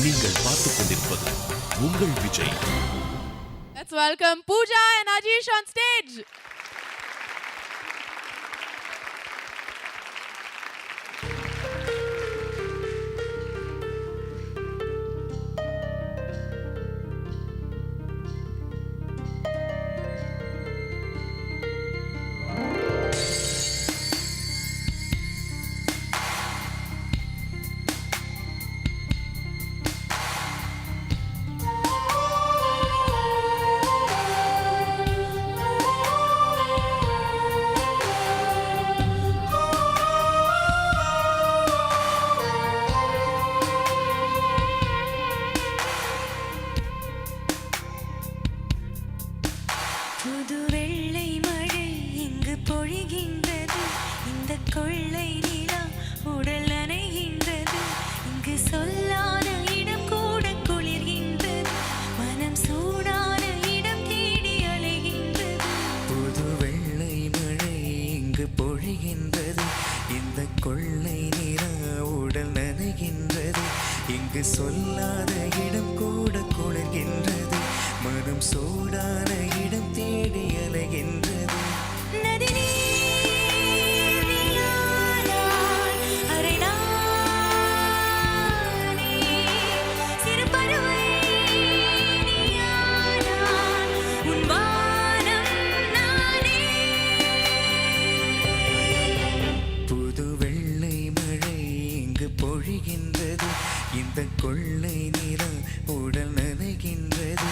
நீங்கள் பார்த்துக் கொண்டிருப்பது உங்கள் Vijay. Let's welcome Pooja and Ajish on stage. புது வெள்ளை மழை இங்கு பொழிகின்றது, இந்த கொள்ளை நிலா உடல் நனைகின்றது, இங்கு சொல்லாத இடம் கூட குளிர்கின்றது, மனம் சூடான இடம் தேடி அலைகின்றது. புது வெள்ளை மழை இங்கு பொழிகின்றது, இந்த கொள்ளை நிலா உடல் நனைகின்றது, இங்கு சொல்லாத இடம் கூட குளிர்கின்றது, மனம் சூடான இடம் தேடி அலைகின்றது. நதி நீர் நீயானாய், அரை நானே, சிறு பறவை நீயானாய், உன் வானம் நானே. புது வெள்ளை மழை இங்கு பொழிகின்றது, இந்த கொள்ளை நிலா உடல் நனைகின்றது.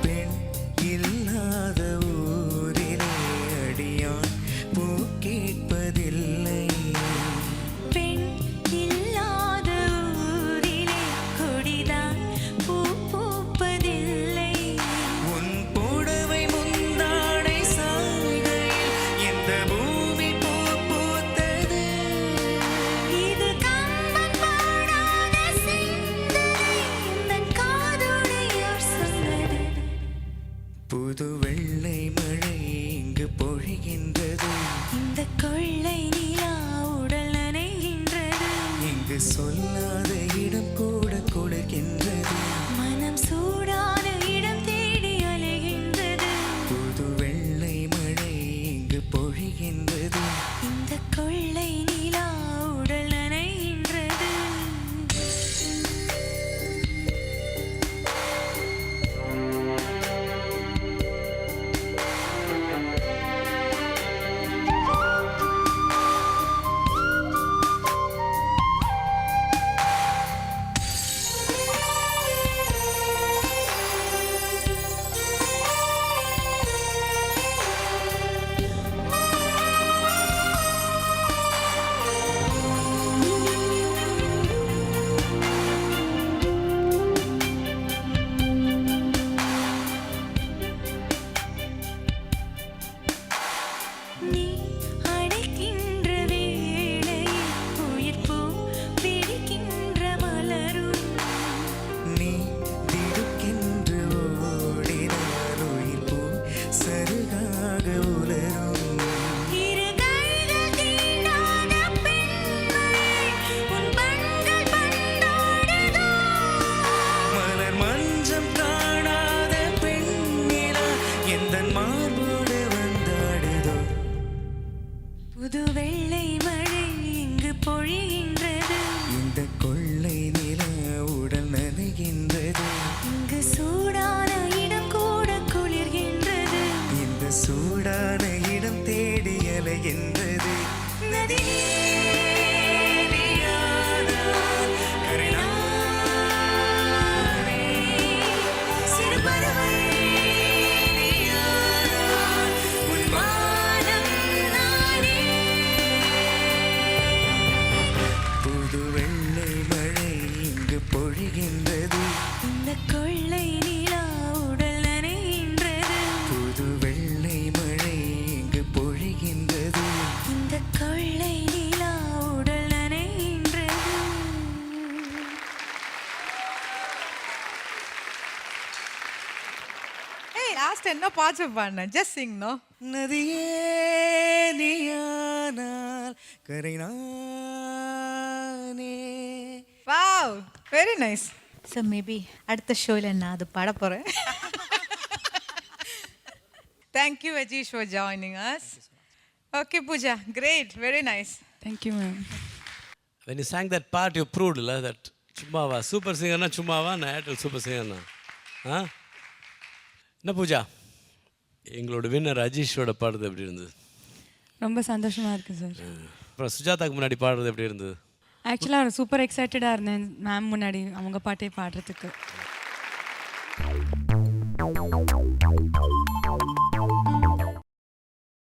பெண் இல்லாத ஊரிலே அடியான் பூ கேட்பதில்லை, பெண் இல்லாத ஊரிலே கொடிதான் பூ பூப்பதில்லை. உன் புடவை முந்தாடை சாய்கையில் இந்த பூமி பூ பூத்தது. இது கம்பன் பாடாத சிந்தனை, எந்தன் காதோடையார் சொன்னது. புது வெள்ளை மழை இங்கு பொழிகின்றது, இந்த கொள்ளை நிலா உடல் நனைகின்றது, இங்கு சொல்லாத இடம் கூட குளிர்கின்றது, மனம் சூடான இடம் தேடி அலைகின்றது. புது வெள்ளை மழை இங்கு பொழிகின்றது, இந்த கொள்ளை நிலா உடல் நனைகின்றது. நீ அடைக்கின்ற வேளையில் உயிர் பூ பிடிக்கின்ற மலரும், நீ திடுக்கென்று ஓடினால் உயிர் பூ சருகாக உலரும். இரு கைகள் தீண்டாத பெண்மை, உன் கண்கள் பந்தாடுதோ. மலர் மஞ்சம் காணாத பெண்ணிலா எந்தன் மார்போடு வந்தாடுதோ. புது வெள்ளை மழை இங்கு பொழிகின்றது, இந்த கொள்ளை நிலா உடல் நனைகின்றது, இங்கு சூடான இடம் கூட குளிர்கின்றது, இந்த சூடான இடம் தேடி அலைகின்றது. நதி நீயானாய், கரை நானே, சிறு பறவை லாஸ்ட் என்ன பாட்டு பாடினேன் ஜஸ்ட் சிங் நோ நதியே நீயானால் கரை நானே. Wow very nice so maybe அடுத்த ஷோவில் நான் அது பாட போகிறேன் thank you Ajeesh for joining us okay Pooja great very nice Thank you, ma'am. When you sang that part, you proved that சும்மாவா சூப்பர் சிங்கர்னா சும்மாவா நான் ஏர்டெல் சூப்பர் சிங்கர்னா ஆ என்ன பூஜா எங்களோட வின்னர் அஜீஷோட பாடுறது எப்படி இருந்தது? ரொம்ப சந்தோஷமா இருக்கு சார். அப்புறம் சுஜாதாக்கு முன்னாடி பாடுறது எப்படி இருந்தது? ஆக்சுவலாக சூப்பர் எக்ஸைட்டடாக இருந்தேன் மேம் முன்னாடி அவங்க பாட்டே பாடுறதுக்கு.